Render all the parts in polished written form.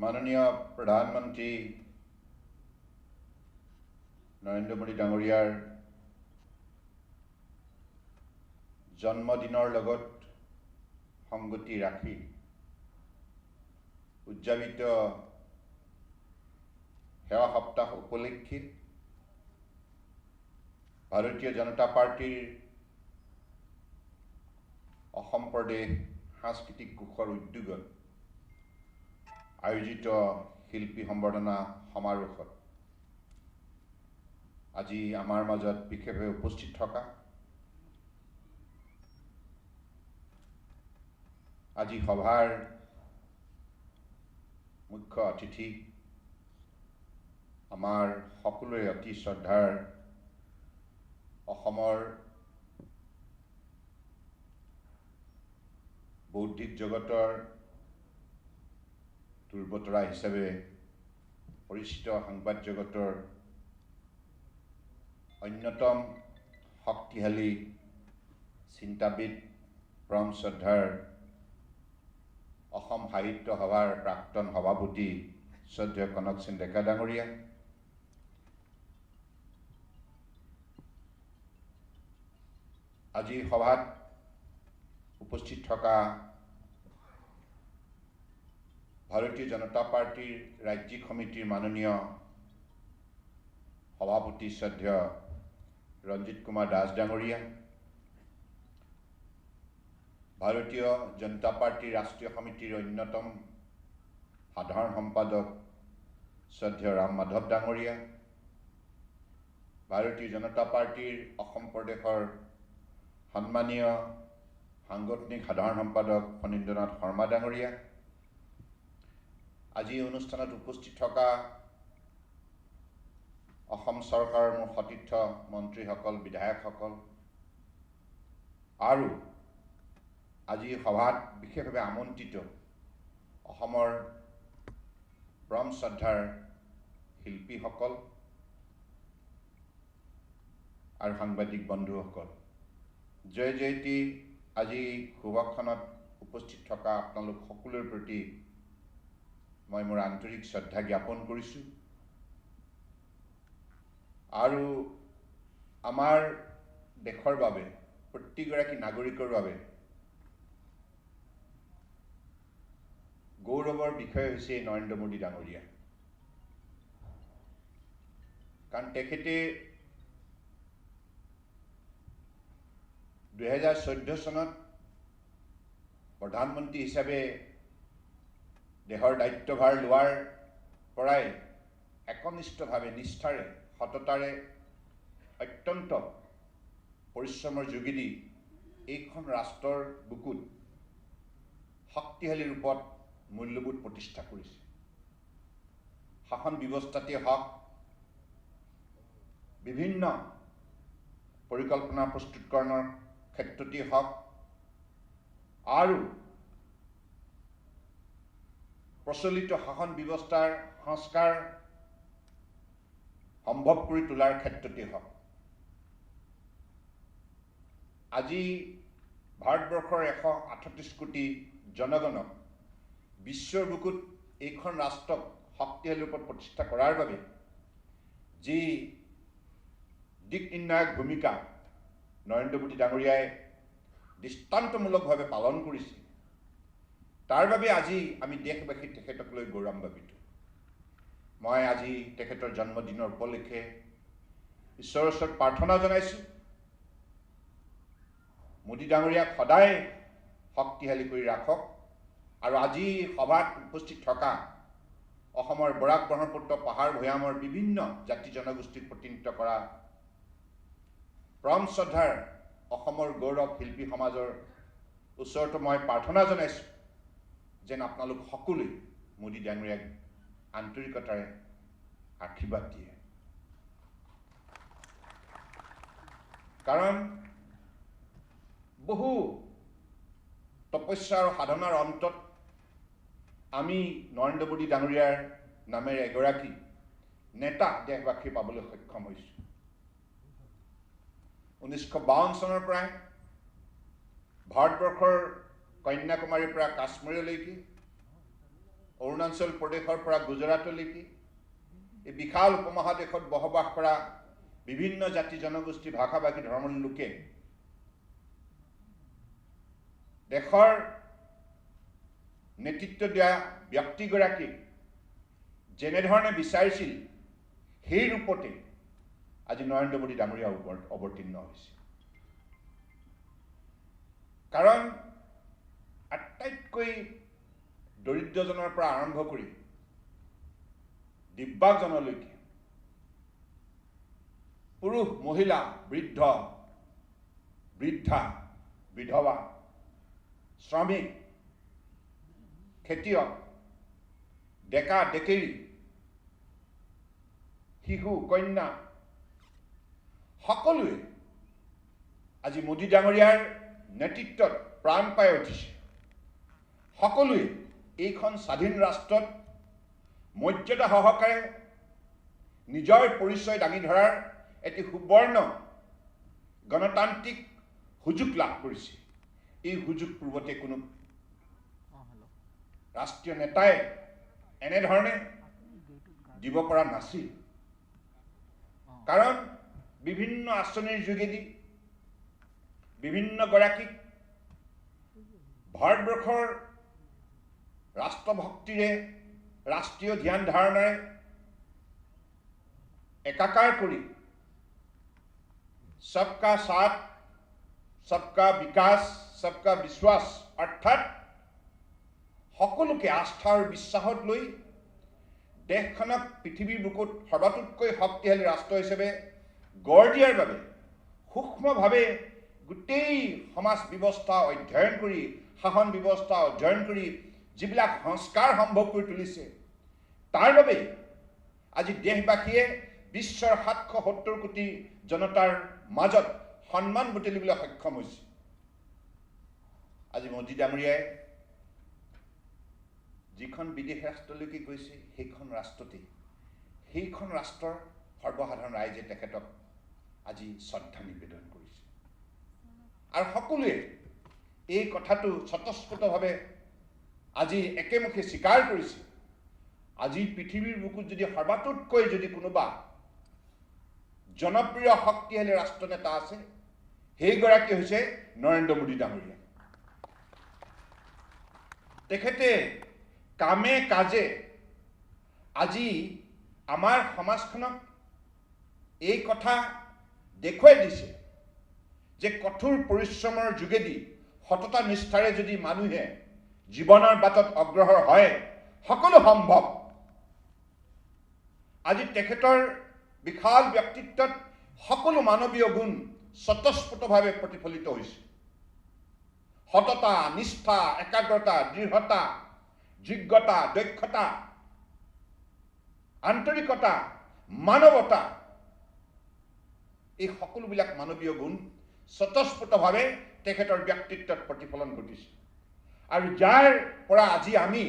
माननीय प्रधानमंत्री नरेंद्र मोदी डांगरियार जन्मदिনৰ লগত সংগতি ৰাখি উদযাপিত সেৱা সপ্তাহ উপলক্ষে ভাৰতীয় জনতা পাৰ্টিৰ অসম প্ৰদেশ সাংস্কৃতিক কোষৰ উদ্যোগত আয়োজিত শিল্পী সম্বৰ্ধনা সমাৰোহত আজি আমাৰ মাজত বিশেষভাৱে উপস্থিত থকা আজি সভাৰ মুখ্য অতিথি আমাৰ সকলোৰে অতি শ্ৰদ্ধাৰ অসমৰ বৌদ্ধিক জগতৰ দুৰ্বতৰা হিচাপে পৰিচিত সংবাদ জগতৰ অন্যতম শক্তিশালী চিন্তাবিদ পৰম শ্ৰদ্ধাৰ অসম সাহিত্য সভাৰ প্ৰাক্তন সভাপতি শ্ৰদ্ধেয় কনক সেন ডেকা ডাঙৰীয়া, আজি সভাত উপস্থিত থকা ভাৰতীয় জনতা পাৰ্টিৰ ৰাজ্যিক সমিতিৰ মাননীয় সভাপতি শ্ৰদ্ধেয় ৰঞ্জিত কুমাৰ দাস ডাঙৰীয়া, ভাৰতীয় জনতা পাৰ্টিৰ ৰাষ্ট্ৰীয় সমিতিৰ অন্যতম সাধাৰণ সম্পাদক শ্ৰদ্ধেয় ৰাম মাধৱ ডাঙৰীয়া, ভাৰতীয় জনতা পাৰ্টিৰ অসম প্ৰদেশৰ সন্মানীয় সাংগঠনিক সাধাৰণ সম্পাদক ফণীন্দ্ৰনাথ শৰ্মা ডাঙৰীয়া, আজি অনুষ্ঠানত উপস্থিত থকা অসম চৰকাৰৰ মোৰ সতীৰ্থ মন্ত্ৰীসকল, বিধায়কসকল আৰু আজি সভাত বিশেষভাৱে আমন্ত্ৰিত অসমৰ পৰম শ্ৰদ্ধাৰ শিল্পীসকল আৰু সাংবাদিক বন্ধুসকল, জয় জয়তী আজি সভাখনত উপস্থিত থকা আপোনালোক সকলোৰে প্ৰতি মই মোৰ আন্তৰিক শ্ৰদ্ধা জ্ঞাপন কৰিছোঁ আৰু আমাৰ দেশৰ বাবে প্ৰতিগৰাকী নাগৰিকৰ বাবে গৌৰৱৰ বিষয় হৈছে নৰেন্দ্ৰ মোদী ডাঙৰীয়া। কাৰণ তেখেতে 2014 চনত প্ৰধানমন্ত্ৰী হিচাপে দেশৰ দায়িত্বভাৰ লোৱাৰ পৰাই একনিষ্ঠভাৱে নিষ্ঠাৰে সততাৰে অত্যন্ত পৰিশ্ৰমৰ যোগেদি এইখন ৰাষ্ট্ৰৰ বুকুত শক্তিশালী ৰূপত মূল্যবোধ প্ৰতিষ্ঠা কৰিছে। শাসন ব্যৱস্থাতে হওক, বিভিন্ন পৰিকল্পনা প্ৰস্তুতকৰণৰ ক্ষেত্ৰতেই হওক আৰু প্ৰচলিত শাসন ব্যৱস্থাৰ সংস্কাৰ সম্ভৱ কৰি তোলাৰ ক্ষেত্ৰতেই হওক, আজি ভাৰতবৰ্ষৰ 138 কোটি জনগণক বিশ্বৰ বুকুত এইখন ৰাষ্ট্ৰক শক্তিশালী ৰূপত প্ৰতিষ্ঠা কৰাৰ বাবে যি দিক নিৰ্ণায়ক ভূমিকা নৰেন্দ্ৰ মোদী ডাঙৰীয়াই দৃষ্টান্তমূলকভাৱে পালন কৰিছে, তাৰ বাবে আজি আমি দেশবাসী তেখেতক লৈ গৌৰৱান্বিত। মই আজি তেখেতৰ জন্মদিনৰ উপলক্ষে ঈশ্বৰৰ ওচৰত প্ৰাৰ্থনা জনাইছোঁ, মোদী ডাঙৰীয়াক সদায় শক্তিশালী কৰি ৰাখক আৰু আজি সভাত উপস্থিত থকা অসমৰ বৰাক ব্ৰহ্মপুত্ৰ পাহাৰ ভৈয়ামৰ বিভিন্ন জাতি জনগোষ্ঠীক প্ৰতিনিধিত্ব কৰা পৰম শ্ৰদ্ধাৰ অসমৰ গৌৰৱ শিল্পী সমাজৰ ওচৰতো মই প্ৰাৰ্থনা জনাইছোঁ যেন আপোনালোক সকলোৱে মোদী ডাঙৰীয়াক আন্তৰিকতাৰে আশীৰ্বাদ দিয়ে। কাৰণ বহু তপস্যা আৰু সাধনাৰ অন্তত আমি নৰেন্দ্ৰ মোদী ডাঙৰীয়াৰ নামেৰে এগৰাকী নেতা দেশবাসী পাবলৈ সক্ষম হৈছোঁ। 1952 চনৰ পৰাই ভাৰতবৰ্ষৰ কন্যাকুমাৰীৰ পৰা কাশ্মীৰলৈকে অৰুণাচল প্ৰদেশৰ পৰা গুজৰাটলৈকে এই বিশাল উপমহাদেশত বসবাস কৰা বিভিন্ন জাতি জনগোষ্ঠী ভাষা-ভাষী ধৰ্মৰ লোকে দেশৰ নেতৃত্ব দিয়া ব্যক্তিগৰাকীক যেনেধৰণে বিচাৰিছিল সেই ৰূপতে আজি নৰেন্দ্ৰ মোদী ডাঙৰীয়া অৱতীৰ্ণ হৈছে। কাৰণ আটাইতকৈ দৰিদ্ৰজনৰ পৰা আৰম্ভ কৰি দিব্যাংগজনলৈকে পুৰুষ মহিলা বৃদ্ধ বৃদ্ধা বিধৱা শ্ৰমিক খেতিয়ক ডেকা ডেকেৰী শিশু কন্যা সকলোৱে আজি মোদী ডাঙৰীয়াৰ নেতৃত্বত প্ৰাণ পাই উঠিছে। সকলোৱে এইখন স্বাধীন ৰাষ্ট্ৰত মৰ্যাদা সহকাৰে নিজৰ পৰিচয় দাঙি ধৰাৰ এটি সুবৰ্ণ গণতান্ত্ৰিক সুযোগ লাভ কৰিছে। এই সুযোগ পূৰ্বতে কোনো ৰাষ্ট্ৰীয় নেতাই এনেধৰণে দিব পৰা নাছিল। কাৰণ বিভিন্ন আঁচনিৰ যোগেদি বিভিন্নগৰাকীক ভাৰতবৰ্ষৰ ৰাষ্ট্ৰভক্তিৰে ৰাষ্ট্ৰীয় ধ্যান ধাৰণাৰে একাকাৰ কৰি সবকা সাথ সবকা বিকাশ সবকা বিশ্বাস অৰ্থাৎ সকলোকে আস্থা আৰু বিশ্বাসত লৈ দেশখনক পৃথিৱীৰ বুকুত সৰ্বাতোতকৈ শক্তিশালী ৰাষ্ট্ৰ হিচাপে গঢ় দিয়াৰ বাবে সূক্ষ্মভাৱে গোটেই সমাজ ব্যৱস্থা অধ্যয়ন কৰি শাসন ব্যৱস্থা অধ্যয়ন কৰি যিবিলাক সংস্কাৰ সম্ভৱ কৰি তুলিছে, তাৰ বাবে আজি দেশবাসীয়ে বিশ্বৰ ৭৭০ কোটি জনতাৰ মাজত সন্মান বুটলিবলৈ সক্ষম হৈছে। আজি মোদী ডাঙৰীয়াই যিখন বিদেশ ৰাষ্ট্ৰলৈকে গৈছে সেইখন ৰাষ্ট্ৰৰ সৰ্বসাধাৰণ ৰাইজে তেখেতক আজি শ্ৰদ্ধা নিবেদন কৰিছে। আৰু সকলোৱে এই কথাটো স্বতঃস্ফূৰ্তভাৱে আজি একেমুখে স্বীকাৰ কৰিছে। আজি পৃথিৱীৰ বুকুত যদি সৰ্বাতোতকৈ যদি কোনোবা জনপ্ৰিয় শক্তিশালী ৰাষ্ট্ৰনেতা আছে, সেইগৰাকী হৈছে নৰেন্দ্ৰ মোদী ডাঙৰীয়া। তেখেতে কামে কাজে আজি আমাৰ সমাজখনক এই কথা দেখুৱাই দিছে যে কঠোৰ পৰিশ্ৰমৰ যোগেদি সততা নিষ্ঠাৰে যদি মানুহে জীৱনৰ বাটত অগ্ৰসৰ হয় সকলো সম্ভৱ। আজি তেখেতৰ বিশাল ব্যক্তিত্বত সকলো মানৱীয় গুণ স্বতঃস্ফূৰ্তভাৱে প্ৰতিফলিত হৈছে। সততা নিষ্ঠা একাগ্ৰতা দৃঢ়তা যোগ্যতা দক্ষতা আন্তৰিকতা মানৱতা এই সকলোবিলাক মানৱীয় গুণ স্বতঃস্ফূৰ্তভাৱে তেখেতৰ ব্যক্তিত্বত প্ৰতিফলন ঘটিছে। আৰু যাৰ পৰা আজি আমি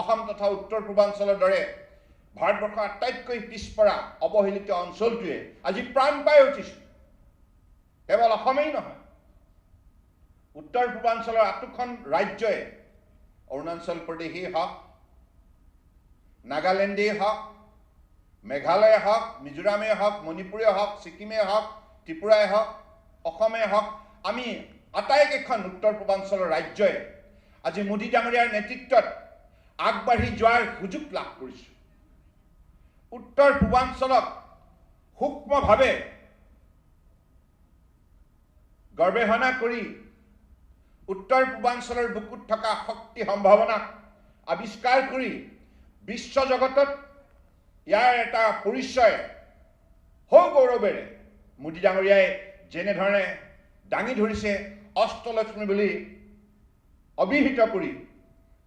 অসম তথা উত্তৰ পূৰ্বাঞ্চলৰ দৰে ভাৰতবৰ্ষৰ আটাইতকৈ পিছপৰা অৱহেলিত অঞ্চলটোৱে আজি প্ৰাণ পাই উঠিছে। কেৱল অসমেই নহয়, উত্তৰ পূৰ্বাঞ্চলৰ আটাইখন ৰাজ্যই অৰুণাচল প্ৰদেশেই হওক, নাগালেণ্ডেই হওক, মেঘালয়ে হওক, মিজোৰামেই হওক, মণিপুৰেই হওক, ছিকিমেই হওক, ত্ৰিপুৰাই হওক, অসমেই হওক, আমি আটাইকেইখন উত্তৰ পূৰ্বাঞ্চলৰ ৰাজ্যই আজি মোদী ডাঙৰীয়াৰ নেতৃত্বত আগবাঢ়ি যোৱাৰ সুযোগ লাভ কৰিছোঁ। উত্তৰ পূৰ্বাঞ্চলক সূক্ষ্মভাৱে গৱেষণা কৰি উত্তৰ পূৰ্বাঞ্চলৰ বুকুত থকা শক্তি সম্ভাৱনাক আৱিষ্কাৰ কৰি বিশ্ব জগতত ইয়াৰ এটা পৰিচয় সৌগৌৰৱেৰে মোদী ডাঙৰীয়াই যেনেধৰণে দাঙি ধৰিছে অষ্টলক্ষ্মী বুলি অভিহিত কৰি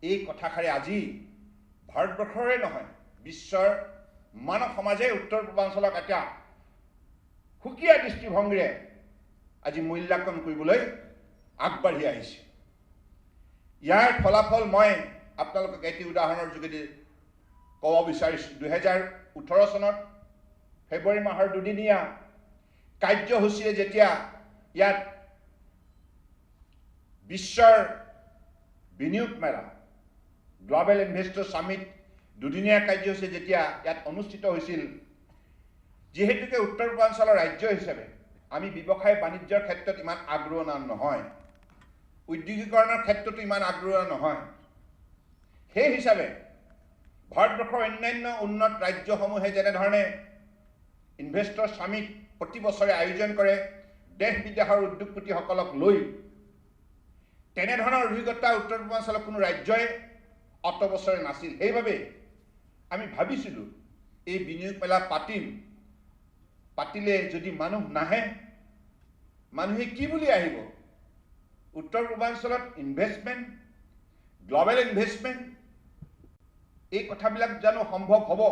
এই কথাষাৰে আজি ভাৰতবৰ্ষৰে নহয় বিশ্বৰ মানৱ সমাজে উত্তৰ পূৰ্বাঞ্চলক এটা সুকীয়া দৃষ্টিভংগীৰে আজি মূল্যাংকন কৰিবলৈ আগবাঢ়ি আহিছে। ইয়াৰ ফলাফল মই আপোনালোকক এটি উদাহৰণৰ যোগেদি ক'ব বিচাৰিছোঁ। 2018 চনত ফেব্ৰুৱাৰী মাহৰ দুদিনীয়া কাৰ্যসূচীৰে যেতিয়া ইয়াত বিশ্বৰ বিনিয়োগ মেলা গ্ল'বেল ইনভেষ্টৰ সামিট দুদিনীয়া কাৰ্যসূচী যেতিয়া ইয়াত অনুষ্ঠিত হৈছিল, যিহেতুকে উত্তৰ পূৰ্বাঞ্চলৰ ৰাজ্য হিচাপে আমি ব্যৱসায় বাণিজ্যৰ ক্ষেত্ৰত ইমান আগ্ৰহ নহয়, উদ্যোগীকৰণৰ ক্ষেত্ৰতো ইমান আগ্ৰহ নহয়, সেই হিচাপে ভাৰতবৰ্ষৰ অন্যান্য উন্নত ৰাজ্যসমূহে যেনেধৰণে ইনভেষ্টৰ সামিট প্ৰতি বছৰে আয়োজন কৰে দেশ বিদেশৰ উদ্যোগপতিসকলক লৈ, তেনেধৰণৰ অভিজ্ঞতা উত্তৰ পূৰ্বাঞ্চলৰ কোনো ৰাজ্যই অত বছৰে নাছিল। সেইবাবে আমি ভাবিছিলোঁ এই বিনিয়োগ মেলা পাতিলে যদি মানুহ নাহে, মানুহে কি বুলি আহিব? উত্তৰ পূৰ্বাঞ্চলত ইনভেষ্টমেণ্ট, গ্ল'বেল ইনভেষ্টমেণ্ট, এই কথাবিলাক জানো সম্ভৱ হ'ব?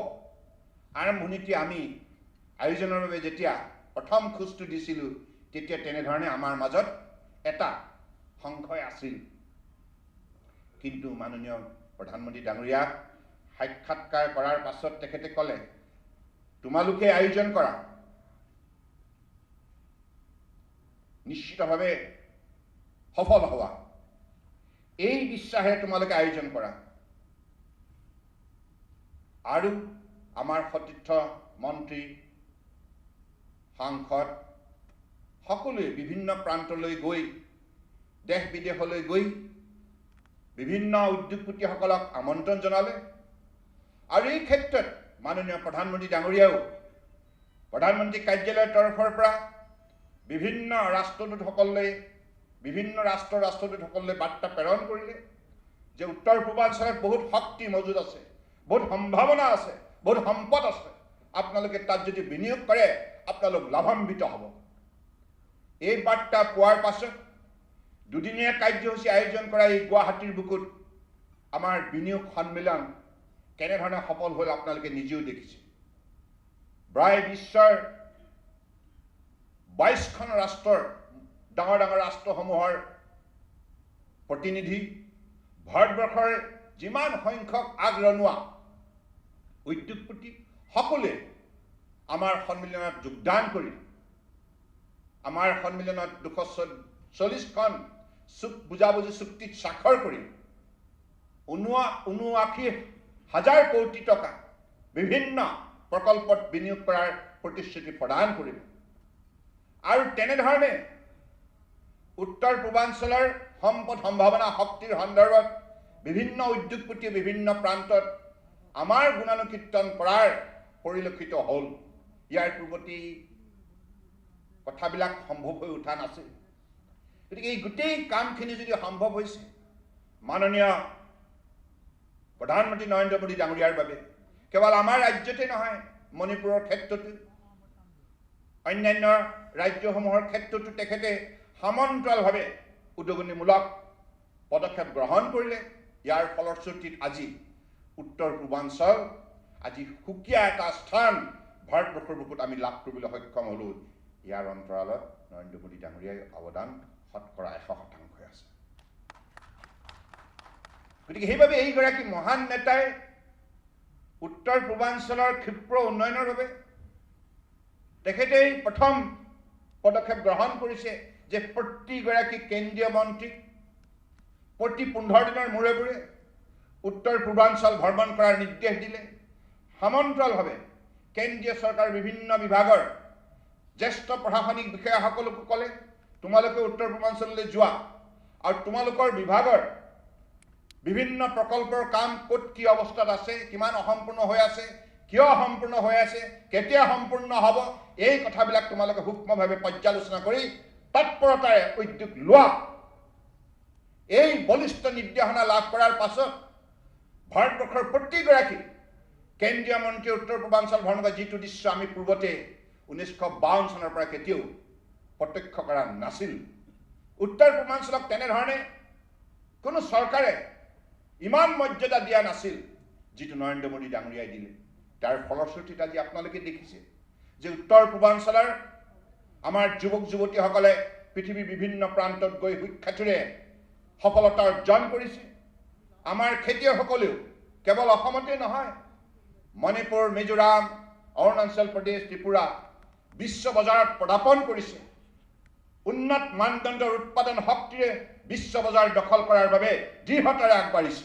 আৰম্ভণিতে আমি আয়োজনৰ বাবে যেতিয়া প্ৰথম খোজটো দিছিলোঁ, তেতিয়া তেনেধৰণে আমাৰ মাজত এটা সংশয় আছিল। কিন্তু মাননীয় প্ৰধানমন্ত্ৰী ডাঙৰীয়াক সাক্ষাৎকাৰ কৰাৰ পাছত তেখেতে ক'লে, তোমালোকে আয়োজন কৰা, নিশ্চিতভাৱে সফল হ'বা, এই বিশ্বাসেৰে তোমালোকে আয়োজন কৰা। আৰু আমাৰ সতীৰ্থ মন্ত্ৰী, সাংসদ সকলোৱে বিভিন্ন প্ৰান্তলৈ গৈ, দেশ বিদেশলৈ গৈ বিভিন্ন উদ্যোগপতিসকলক আমন্ত্ৰণ জনালে। আৰু এই ক্ষেত্ৰত মাননীয় প্ৰধানমন্ত্ৰী ডাঙৰীয়াও প্ৰধানমন্ত্ৰী কাৰ্যালয়ৰ তৰফৰ পৰা বিভিন্ন ৰাষ্ট্ৰদূতসকললৈ, বিভিন্ন ৰাষ্ট্ৰদূতসকললৈ বাৰ্তা প্ৰেৰণ কৰিলে যে উত্তৰ পূৰ্বাঞ্চলত বহুত শক্তি মজুদ আছে, বহুত সম্ভাৱনা আছে, বহুত সম্পদ আছে, আপোনালোকে তাত যদি বিনিয়োগ কৰে আপোনালোক লাভান্বিত হ'ব। এই বাৰ্তা পোৱাৰ পাছত দুদিনীয়া কাৰ্যসূচী আয়োজন কৰা এই গুৱাহাটীৰ বুকুত আমাৰ বিনিয়োগ সন্মিলন কেনেধৰণে সফল হ'ল আপোনালোকে নিজেও দেখিছে। প্ৰায় বিশ্বৰ 22খন ৰাষ্ট্ৰৰ ডাঙৰ ডাঙৰ ৰাষ্ট্ৰসমূহৰ প্ৰতিনিধি, ভাৰতবৰ্ষৰ যিমান সংখ্যক আগৰণুৱা উদ্যোগপতি সকলোৱে আমাৰ সন্মিলনত যোগদান কৰি আমাৰ সন্মিলনত 240খন বুজাবুজি চুক্তিত স্বাক্ষৰ কৰি 79,000 কোটি টকা বিভিন্ন প্ৰকল্পত বিনিয়োগ কৰাৰ প্ৰতিশ্ৰুতি প্ৰদান কৰিব। আৰু তেনেধৰণে উত্তৰ পূৰ্বাঞ্চলৰ সম্পদ সম্ভাৱনা শক্তিৰ সন্দৰ্ভত বিভিন্ন উদ্যোগপতিয়ে বিভিন্ন প্ৰান্তত আমাৰ গুণানুকীৰ্তন কৰাৰ পৰিলক্ষিত হ'ল। ইয়াৰ পূৰ্বতে কথাবিলাক সম্ভৱ হৈ উঠা নাছিল। গতিকে এই গোটেই কামখিনি যদি সম্ভৱ হৈছে মাননীয় প্ৰধানমন্ত্ৰী নৰেন্দ্ৰ মোদী ডাঙৰীয়াৰ বাবে, কেৱল আমাৰ ৰাজ্যতে নহয়, মণিপুৰৰ ক্ষেত্ৰতো, অন্যান্য ৰাজ্যসমূহৰ ক্ষেত্ৰতো তেখেতে সমান্তৰালভাৱে উদগনিমূলক পদক্ষেপ গ্ৰহণ কৰিলে। ইয়াৰ ফলশ্ৰুতিত আজি উত্তৰ পূৰ্বাঞ্চল আজি সুকীয়া এটা স্থান ভাৰতবৰ্ষৰ বুকুত আমি লাভ কৰিবলৈ সক্ষম হ'লোঁ। ইয়াৰ অন্তৰালত নৰেন্দ্ৰ মোদী ডাঙৰীয়াৰ অৱদান 100% আছে। গতিকে সেইবাবে এইগৰাকী মহান নেতাই উত্তৰ পূৰ্বাঞ্চলৰ ক্ষিপ্ৰ উন্নয়নৰ বাবে তেখেতেই প্ৰথম পদক্ষেপ গ্ৰহণ কৰিছে যে প্ৰতিগৰাকী কেন্দ্ৰীয় মন্ত্ৰীক প্ৰতি 15 দিনৰ মূৰে মূৰে উত্তৰ পূৰ্বাঞ্চল ভ্ৰমণ কৰাৰ নিৰ্দেশ দিলে। সমান্তৰালভাৱে কেন্দ্ৰীয় চৰকাৰৰ বিভিন্ন বিভাগৰ জ্যেষ্ঠ প্ৰশাসনিক বিষয়াসকলকো ক'লে, তোমালোকে উত্তৰ পূৰ্বাঞ্চললৈ যোৱা আৰু তোমালোকৰ বিভাগৰ বিভিন্ন প্ৰকল্পৰ কাম ক'ত কি অৱস্থাত আছে, কিমান অসম্পূৰ্ণ হৈ আছে, কিয় অসম্পূৰ্ণ হৈ আছে, কেতিয়া সম্পূৰ্ণ হ'ব, এই কথাবিলাক তোমালোকে সূক্ষ্মভাৱে পৰ্যালোচনা কৰি তৎপৰতাৰে উদ্যোগ লোৱা। এই বলিষ্ঠ নিৰ্দেশনা লাভ কৰাৰ পাছত ভাৰতবৰ্ষৰ প্ৰতিগৰাকী কেন্দ্ৰীয় মন্ত্ৰীয়ে উত্তৰ পূৰ্বাঞ্চল ভ্ৰমণ কৰা যিটো দৃশ্য আমি পূৰ্বতে 1952 চনৰ পৰা কেতিয়াও প্ৰত্যক্ষ কৰা নাছিল। উত্তৰ পূৰ্বাঞ্চলক তেনেধৰণে কোনো চৰকাৰে ইমান মৰ্যাদা দিয়া নাছিল যিটো নৰেন্দ্ৰ মোদী ডাঙৰীয়াই দিলে। তাৰ ফলশ্ৰুতিত আজি আপোনালোকে দেখিছে যে উত্তৰ পূৰ্বাঞ্চলৰ আমাৰ যুৱক যুৱতীসকলে পৃথিৱীৰ বিভিন্ন প্ৰান্তত গৈ সুখ্যাতিৰে সফলতা অৰ্জন কৰিছে। আমাৰ খেতিয়কসকলেও কেৱল অসমতে নহয়, মণিপুৰ, মিজোৰাম, অৰুণাচল প্ৰদেশ, ত্ৰিপুৰা বিশ্ব বজাৰত পদাৰ্পণ কৰিছে। উন্নত মানদণ্ডৰ উৎপাদন শক্তিৰে বিশ্ব বজাৰ দখল কৰাৰ বাবে দৃঢ়তাৰে আগবাঢ়িছে।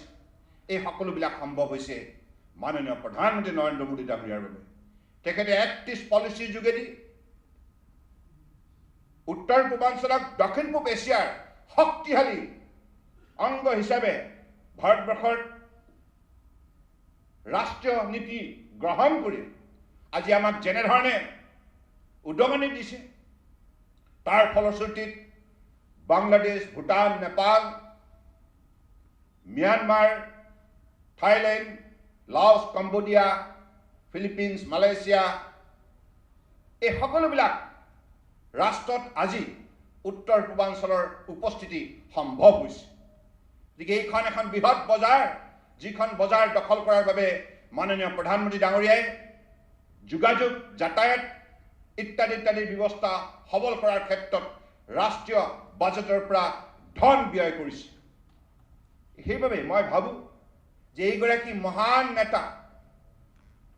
এই সকলোবিলাক সম্ভৱ হৈছে মাননীয় প্ৰধানমন্ত্ৰী নৰেন্দ্ৰ মোদী ডাঙৰীয়াৰ বাবে। তেখেতে 31 পলিচিৰ যোগেদি উত্তৰ পূৰ্বাঞ্চলক দক্ষিণ পূব এছিয়াৰ শক্তিশালী অংগ হিচাপে ভাৰতবৰ্ষৰ ৰাষ্ট্ৰীয় নীতি গ্ৰহণ কৰি আজি আমাক যেনেধৰণে উদগনি দিছে, তাৰ ফলশ্ৰুতিত Bangladesh, Bhutan, Nepal, Myanmar, Thailand, Laos, Cambodia, Philippines, Malaysia এই সকলোবিলাক ৰাষ্ট্ৰত আজি উত্তৰ পূৰ্বাঞ্চলৰ উপস্থিতি সম্ভৱ হৈছে। গতিকে এইখন এখন বৃহৎ বজাৰ, যিখন বজাৰ দখল কৰাৰ বাবে মাননীয় প্ৰধানমন্ত্ৰী ডাঙৰীয়াই যোগাযোগ, যাতায়াত ইত্যাদি ইত্যাদিৰ ব্যৱস্থা সবল কৰাৰ ক্ষেত্ৰত ৰাষ্ট্ৰীয় বাজেটৰ পৰা ধন ব্যয় কৰিছে। সেইবাবে মই ভাবোঁ যে এইগৰাকী মহান নেতা,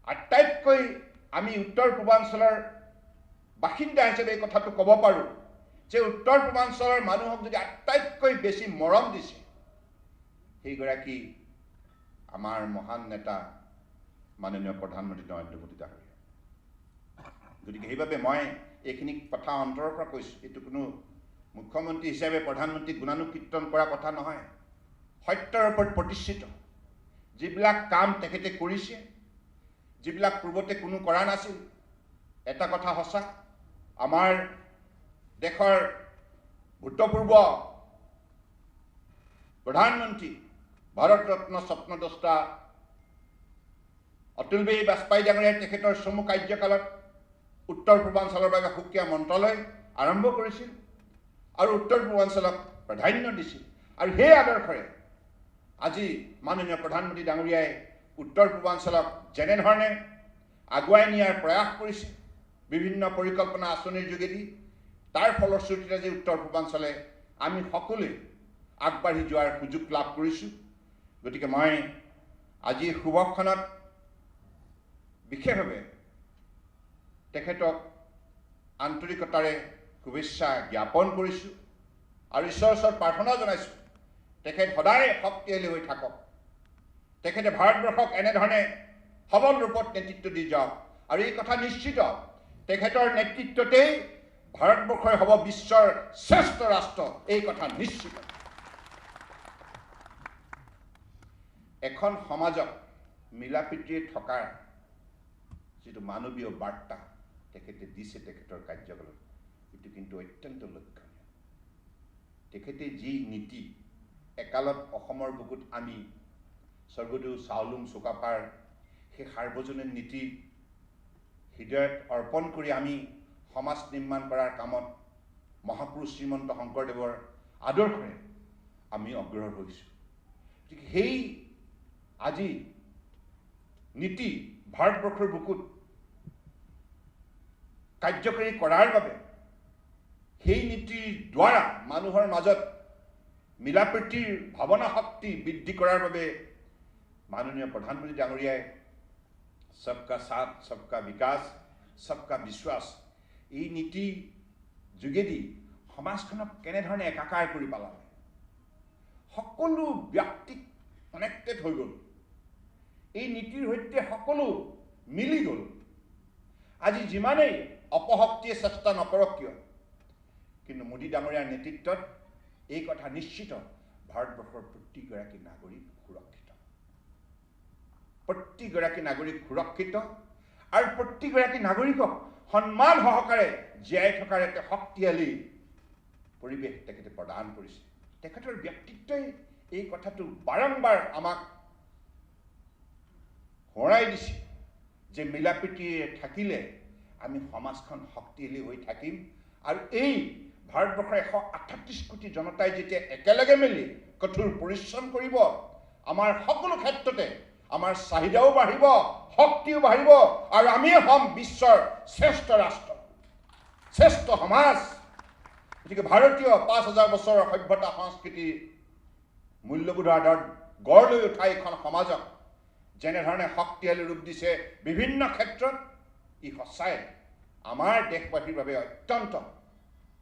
আটাইতকৈ আমি উত্তৰ পূৰ্বাঞ্চলৰ বাসিন্দা হিচাপে এই কথাটো ক'ব পাৰোঁ যে উত্তৰ পূৰ্বাঞ্চলৰ মানুহক যদি আটাইতকৈ বেছি মৰম দিছে, সেইগৰাকী আমাৰ মহান নেতা মাননীয় প্ৰধানমন্ত্ৰী নৰেন্দ্ৰ মোদী ডাঙৰীয়া। গতিকে সেইবাবে মই এইখিনি কথা অন্তৰৰ পৰা কৈছোঁ। এইটো কোনো মুখ্যমন্ত্ৰী হিচাপে প্ৰধানমন্ত্ৰীক গুণানুকীৰ্তন কৰা কথা নহয়, সত্যৰ ওপৰত প্ৰতিষ্ঠিত। যিবিলাক কাম তেখেতে কৰিছে, যিবিলাক পূৰ্বতে কোনো কৰা নাছিল, এটা কথা সঁচা, আমাৰ দেশৰ ভূতপূৰ্ব প্ৰধানমন্ত্ৰী ভাৰত ৰত্ন স্বপ্নদ্ৰষ্টা অতুল বিহাৰী বাজপেয়ী ডাঙৰীয়াই তেখেতৰ চমু কাৰ্যকালত উত্তৰ পূৰ্বাঞ্চলৰ বাবে সুকীয়া মন্ত্ৰালয় আৰম্ভ কৰিছিল আৰু উত্তৰ পূৰ্বাঞ্চলক প্ৰাধান্য দিছিল। আৰু সেই আদৰ্শৰে আজি মাননীয় প্ৰধানমন্ত্ৰী ডাঙৰীয়াই উত্তৰ পূৰ্বাঞ্চলক যেনেধৰণে আগুৱাই নিয়াৰ প্ৰয়াস কৰিছে বিভিন্ন পৰিকল্পনা আঁচনিৰ যোগেদি, তাৰ ফলশ্ৰুতিত আজি উত্তৰ পূৰ্বাঞ্চলে আমি সকলোৱে আগবাঢ়ি যোৱাৰ সুযোগ লাভ কৰিছোঁ। গতিকে মই আজি শুভক্ষণত বিশেষভাৱে তেখেতক আন্তৰিকতাৰে শুভেচ্ছা জ্ঞাপন কৰিছোঁ আৰু ঈশ্বৰৰ ওচৰত প্ৰাৰ্থনা জনাইছোঁ তেখেত সদায় শক্তিশালী হৈ থাকক, তেখেতে ভাৰতবৰ্ষক এনেধৰণে সবল ৰূপত নেতৃত্ব দি যাওক। আৰু এই কথা নিশ্চিত, তেখেতৰ নেতৃত্বতেই ভাৰতবৰ্ষই হ'ব বিশ্বৰ শ্ৰেষ্ঠ ৰাষ্ট্ৰ, এই কথা নিশ্চিত। এখন সমাজক মিলা প্ৰীতিৰে থকাৰ যিটো মানৱীয় বাৰ্তা তেখেতে দিছে তেখেতৰ কাৰ্যকালত, এইটো কিন্তু অত্যন্ত লক্ষণীয়। তেখেতে যি নীতি একালত অসমৰ বুকুত আমি স্বৰ্গদেউ চাওলুং চুকাফাৰ সেই সাৰ্বজনীন নীতি হৃদয়ত অৰ্পণ কৰি আমি সমাজ নিৰ্মাণ কৰাৰ কামত মহাপুৰুষ শ্ৰীমন্ত শংকৰদেৱৰ আদৰ্শৰে আমি অগ্ৰসৰ হৈছোঁ। গতিকে সেই আজি নীতি ভাৰতবৰ্ষৰ বুকুত কাৰ্যকৰী কৰাৰ বাবে, সেই নীতিৰ দ্বাৰা মানুহৰ মাজত মিলা প্ৰীতিৰ ভাৱনা শক্তি বৃদ্ধি কৰাৰ বাবে মাননীয় প্ৰধানমন্ত্ৰী ডাঙৰীয়াই সবকা সাথ, সবকা বিকাশ, সবকা বিশ্বাস এই নীতি যোগেদি সমাজখনক কেনেধৰণে একাকাৰ কৰি পেলালে, সকলো ব্যক্তিক কানেক্টেড হৈ গ'ল, এই নীতিৰ সৈতে সকলো মিলি গ'ল। আজি যিমানেই অপশক্তিয়ে চেষ্টা নকৰক কিয়, কিন্তু মোদী ডাঙৰীয়াৰ নেতৃত্বত এই কথা নিশ্চিত, ভাৰতবৰ্ষৰ প্ৰতিগৰাকী নাগৰিক সুৰক্ষিত, প্ৰতিগৰাকী নাগৰিক সুৰক্ষিত আৰু প্ৰতিগৰাকী নাগৰিকক সন্মান সহকাৰে জীয়াই থকাৰ এটা শক্তিশালী পৰিৱেশ তেখেতে প্ৰদান কৰিছে। তেখেতৰ ব্যক্তিত্বই এই কথাটো বাৰম্বাৰ আমাক সোঁৱৰাই দিছে যে মিলা প্ৰীতিৰে থাকিলে আমি সমাজখন শক্তিশালী হৈ থাকিম। আৰু এই ভাৰতবৰ্ষৰ 138 কোটি জনতাই যেতিয়া একেলগে মিলি কঠোৰ পৰিশ্ৰম কৰিব, আমাৰ সকলো ক্ষেত্ৰতে আমাৰ চাহিদাও বাঢ়িব, শক্তিও বাঢ়িব আৰু আমিয়ে হ'ম বিশ্বৰ শ্ৰেষ্ঠ ৰাষ্ট্ৰ, শ্ৰেষ্ঠ সমাজ। গতিকে ভাৰতীয় 5000 বছৰৰ সভ্যতা সংস্কৃতিৰ মূল্যবোধৰ আধাৰত গঢ় লৈ উঠা এইখন সমাজক যেনেধৰণে শক্তিশালী ৰূপ দিছে বিভিন্ন ক্ষেত্ৰত, ই সঁচাই আমাৰ দেশবাসীৰ বাবে অত্যন্ত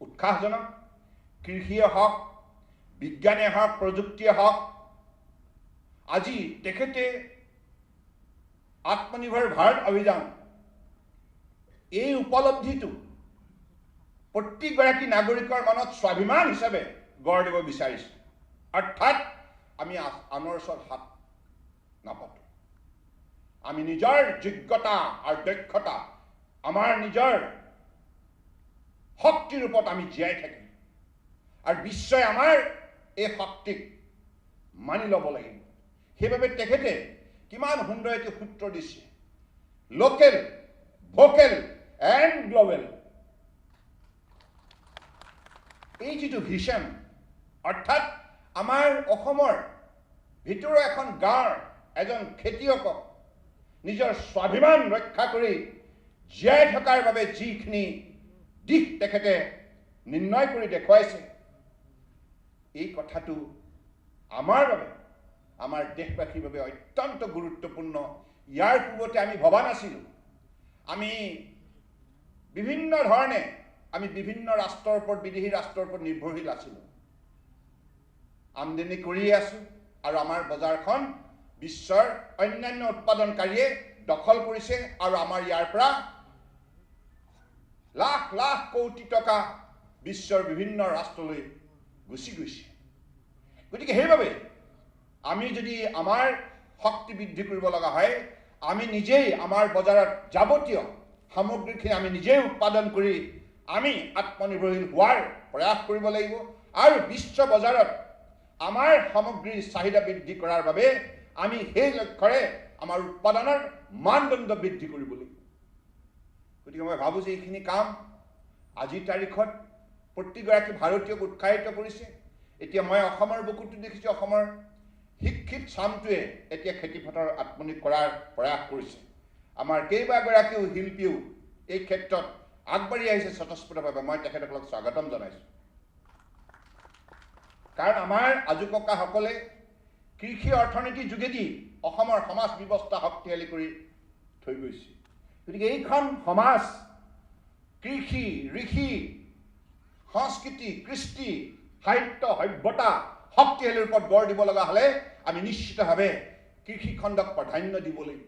উৎসাহজনক। কৃষিয়ে হওক, বিজ্ঞানে হওক, প্ৰযুক্তিয়ে হওক, আজি তেখেতে আত্মনিৰ্ভৰ ভাৰত অভিযান এই উপলব্ধিটো প্ৰত্যেকগৰাকী নাগৰিকৰ মনত স্বাভিমান হিচাপে গঢ় দিব বিচাৰিছে। অৰ্থাৎ আমি আনৰ ওচৰত হাত নাপাতো, আমি নিজৰ যোগ্যতা আৰু দক্ষতা আমাৰ নিজৰ শক্তিৰ ৰূপত আমি জীয়াই থাকিম আৰু বিশ্বই আমাৰ এই শক্তিক মানি ল'ব লাগিব। সেইবাবে তেখেতে কিমান সুন্দৰ এটি সূত্ৰ দিছে, লোকেল, ভোকেল এণ্ড গ্ল'বেল। এই যিটো ভিছন, অৰ্থাৎ আমাৰ অসমৰ ভিতৰৰ এখন গাঁৱৰ এজন খেতিয়কক নিজৰ স্বাভিমান ৰক্ষা কৰি জীয়াই থকাৰ বাবে যিখিনি দিশ তেখেতে নিৰ্ণয় কৰি দেখুৱাইছে, এই কথাটো আমাৰ বাবে, আমাৰ দেশবাসীৰ বাবে অত্যন্ত গুৰুত্বপূৰ্ণ। ইয়াৰ পূৰ্বতে আমি ভবা নাছিলোঁ। আমি বিভিন্ন ধৰণে আমি বিভিন্ন ৰাষ্ট্ৰৰ ওপৰত, বিদেশী ৰাষ্ট্ৰৰ ওপৰত নিৰ্ভৰশীল আছিলোঁ। আমদানি কৰিয়ে আছোঁ আৰু আমাৰ বজাৰখন বিশ্বৰ অন্যান্য উৎপাদনকাৰীয়ে দখল কৰিছে আৰু আমাৰ ইয়াৰ পৰা লাখ লাখ কোটি টকা বিশ্বৰ বিভিন্ন ৰাষ্ট্ৰলৈ গুচি গৈছে। গতিকে সেইবাবে আমি যদি আমাৰ শক্তি বৃদ্ধি কৰিব লগা হয়, আমি নিজেই আমাৰ বজাৰত যাৱতীয় সামগ্ৰীখিনি আমি নিজেই উৎপাদন কৰি আমি আত্মনিৰ্ভৰশীল হোৱাৰ প্ৰয়াস কৰিব লাগিব আৰু বিশ্ব বজাৰত আমাৰ সামগ্ৰীৰ চাহিদা বৃদ্ধি কৰাৰ বাবে আমি সেই লক্ষ্যৰে আমাৰ উৎপাদনৰ মানদণ্ড বৃদ্ধি কৰিব লাগিব। গতিকে মই ভাবোঁ যে এইখিনি কাম আজিৰ তাৰিখত প্ৰতিগৰাকী ভাৰতীয়ক উৎসাহিত কৰিছে। এতিয়া মই অসমৰ বুকুটো দেখিছোঁ, অসমৰ শিক্ষিত চামটোৱে এতিয়া খেতিপথাৰত আত্মনিয়োগ কৰাৰ প্ৰয়াস কৰিছে। আমাৰ কেইবাগৰাকীও শিল্পীও এই ক্ষেত্ৰত আগবাঢ়ি আহিছে স্বতঃস্ফূৰ্তভাৱে। মই তেখেতসকলক স্বাগতম জনাইছোঁ। কাৰণ আমাৰ আজোককাসকলে কৃষি অৰ্থনীতিৰ যোগেদি অসমৰ সমাজ ব্যৱস্থা শক্তিশালী কৰি থৈ গৈছে। গতিকে এইখন সমাজ কৃষি, ঋষি, সংস্কৃতি, কৃষ্টি, সাহিত্য, সভ্যতা শক্তিশালীৰ ওপৰত গঢ় দিব লগা হ'লে আমি নিশ্চিতভাৱে কৃষি খণ্ডক প্ৰাধান্য দিব লাগিব।